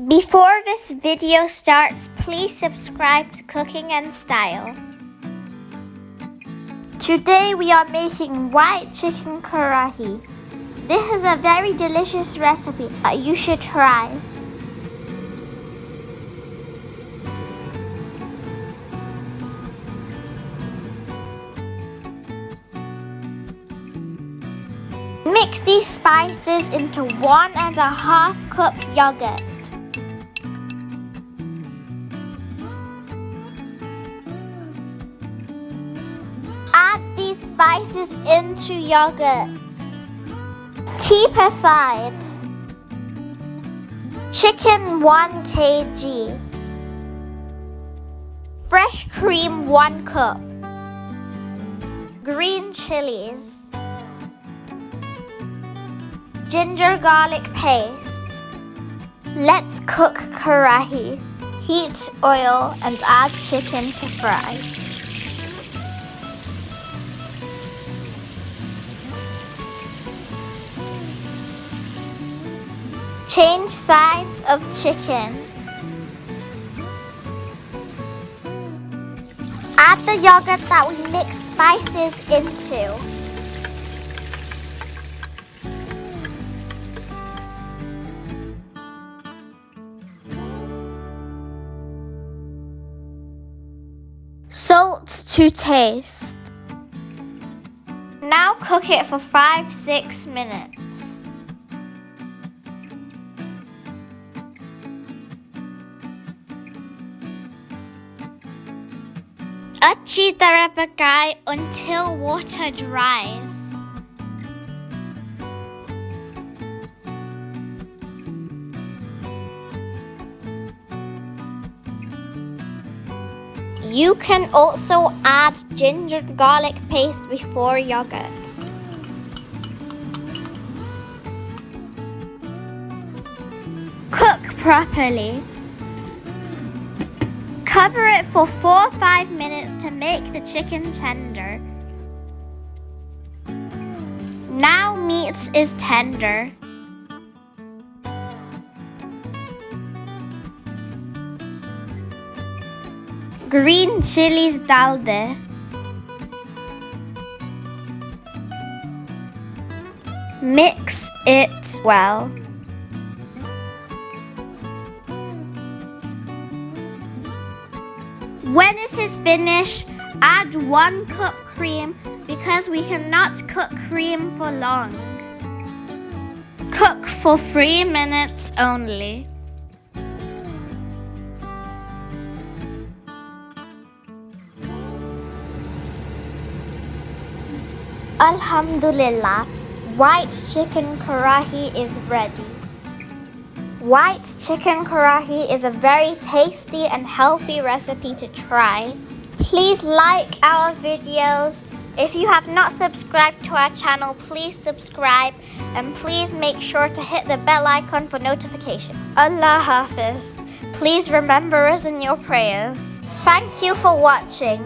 Before this video starts, please subscribe to Cooking and Style. Today we are making white chicken karahi. This is a very delicious recipe that you should try. Mix these spices into 1.5 cup yogurt. Add these spices into yogurt. Keep aside. Chicken 1 kg. Fresh cream 1 cup. Green chilies. Ginger garlic paste. Let's cook karahi. Heat oil and add chicken to fry. Change sides of chicken. Add the yogurt that we mixed spices into. Salt to taste. Now cook it for 5-6 minutes. अच्छी तरह पकाएं until water dries. You can also add ginger garlic paste before yogurt. Cook properly. Cover it for 4-5 minutes to make the chicken tender. Now meat is tender. Green chilies डाल दें. Mix it well. When it is finished, add 1 cup cream because we cannot cook cream for long. Cook for 3 minutes only. Alhamdulillah, white chicken karahi is ready. White chicken karahi is a very tasty and healthy recipe to try. Please like our videos. If you have not subscribed to our channel, please subscribe and please make sure to hit the bell icon for notification. Allah Hafiz. Please remember us in your prayers. Thank you for watching.